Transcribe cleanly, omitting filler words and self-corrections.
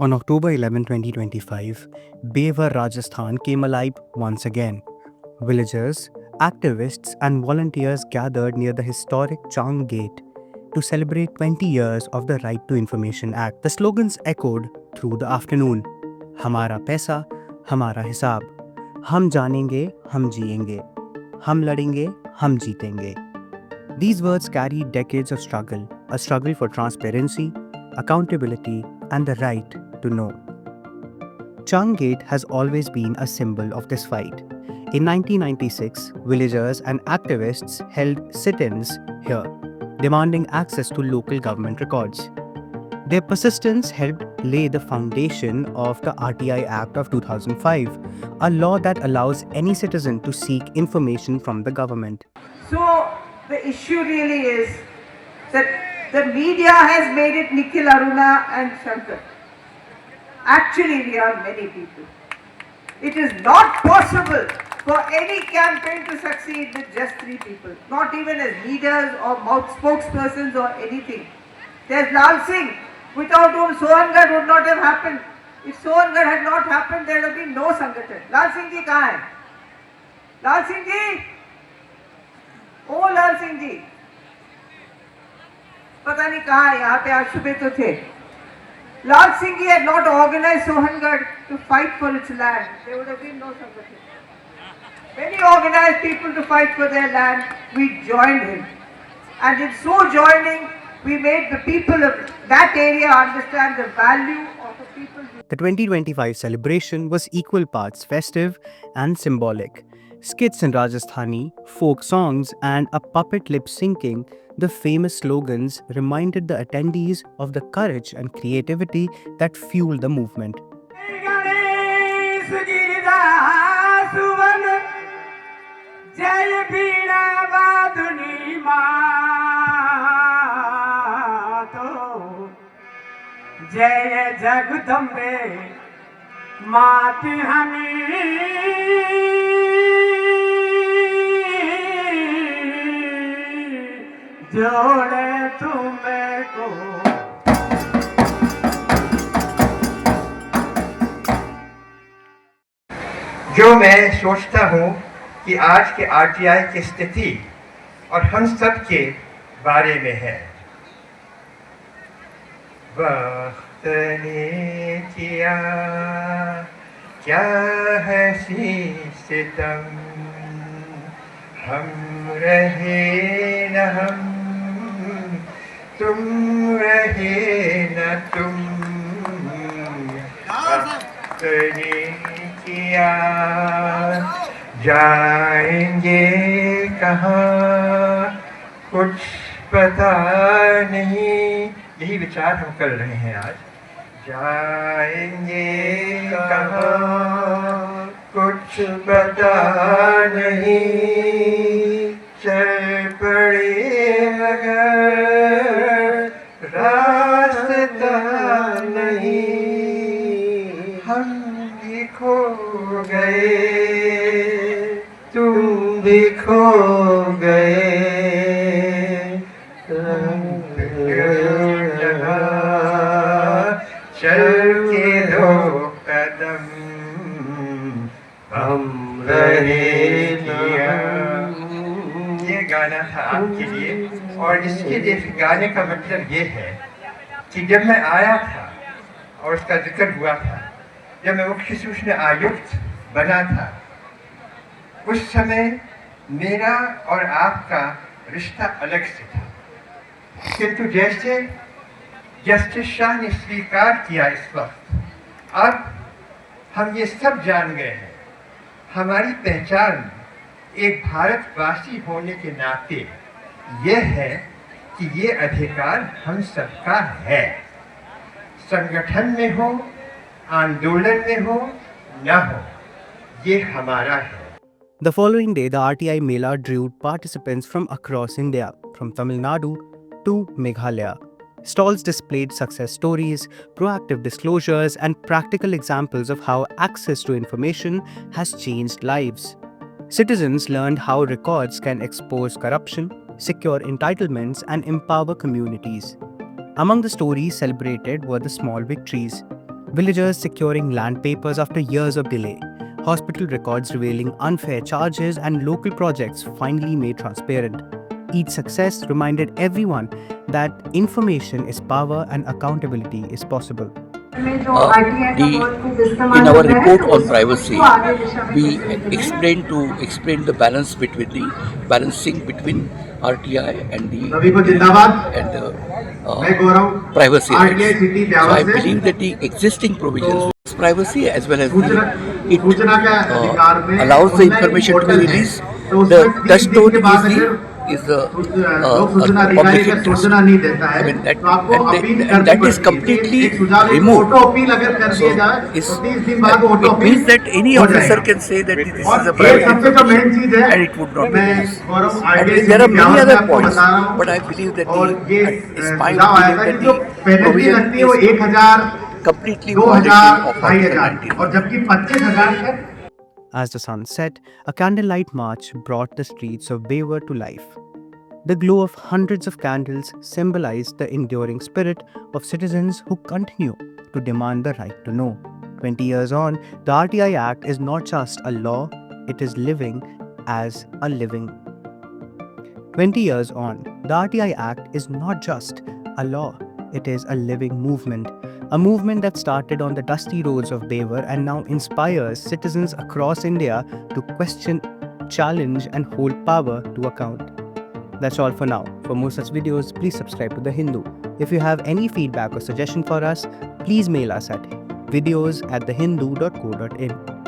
On October 11, 2025, Bevar, Rajasthan came alive once again. Villagers, activists, and volunteers gathered near the historic Chang Gate to celebrate 20 years of the Right to Information Act. The slogans echoed through the afternoon. हमारा पैसा, हमारा हिसाब. हम जानेंगे, हम जिएंगे. हम लड़ेंगे, हम जीतेंगे. These words carry decades of struggle, a struggle for transparency, accountability, and the right to know. Chang Gate has always been a symbol of this fight. In 1996, villagers and activists held sit-ins here, demanding access to local government records. Their persistence helped lay the foundation of the RTI Act of 2005, a law that allows any citizen to seek information from the government. So the issue really is that the media has made it Nikhil, Aruna and Shankar. Actually, we are many people. It is not possible for any campaign to succeed with just 3 people, not even as leaders or spokespersons or anything. There's Lal Singh, without whom Sohangad would not have happened. If Sohangad had not happened, there would have been no Sangathan. Lal Singh ji kahan hai? Lal Singh ji? Oh Lal Singh ji, पता नहीं कहाँ है, यहाँ पे आज सुबह तो थे. Lal Singh ji had not organized Sohangad to fight for its land. There would have been no Sangathan. Many organized people to fight for their land, we joined him. And in so joining, we made the people of that area understand the value of the people. The 2025 celebration was equal parts festive and symbolic. Skits in Rajasthani, folk songs, and a puppet lip syncing the famous slogans reminded the attendees of the courage and creativity that fueled the movement. जय जगदम्बे मात हमी जोड़े तुम्हें को. जो मैं सोचता हूँ कि आज के आरटीआई की स्थिति और हम सब के बारे में है. वक्त ने किया क्या हंसी सितम, हम रहे न हम, तुम रहे न तुम. वक्त ने किया जाएंगे कहाँ कुछ पता नहीं. यही विचार हम कर रहे हैं आज. जाएंगे कहाँ कुछ पता नहीं, चल पड़े मगर रास्ता नहीं. हम भी खो गए, तुम भी खो गए. चल के 2 कदम हम रहे किया. ये गाना था आपके लिए. और इसके लिए गाने का मतलब ये है कि जब मैं आया था और उसका जिक्र हुआ था, जब मैं मुख्य सूचना आयुक्त बना था, उस समय मेरा और आपका रिश्ता अलग से था. किंतु जैसे जस्टिस शाह ने स्वीकार किया इस वक्त, अब हम ये सब जान गए हैं. हमारी पहचान एक भारतवासी होने के नाते यह है कि ये अधिकार हम सबका है. संगठन में हो, आंदोलन में हो, न हो, ये हमारा है. The following day, the RTI Mela drew participants from across India, from Tamil Nadu to Meghalaya. Stalls displayed success stories, proactive disclosures, and practical examples of how access to information has changed lives. Citizens learned how records can expose corruption, secure entitlements, and empower communities. Among the stories celebrated were the small victories. Villagers securing land papers after years of delay, hospital records revealing unfair charges, and local projects finally made transparent. Each success reminded everyone that information is power and accountability is possible. in our report on privacy, we explain the balancing between RTI and privacy rights. So I believe that the existing provisions of privacy as well as it allows the information to be released. The touchstone is the public interest. I mean that is completely removed. So it means that any officer can say that this is a private information and it would not be released. And there are many other points, but I believe that it's my opinion that the provision is completely violation of Article 19. As the sun set, a candlelight march brought the streets of Bewar to life. The glow of hundreds of candles symbolized the enduring spirit of citizens who continue to demand the right to know. 20 years on, the RTI Act is not just a law, it is living as a living. 20 years on, the RTI Act is not just a law, it is a living movement. A movement that started on the dusty roads of Bewar and now inspires citizens across India to question, challenge, and hold power to account. That's all for now. For more such videos, please subscribe to The Hindu. If you have any feedback or suggestion for us, please mail us at videos@thehindu.co.in.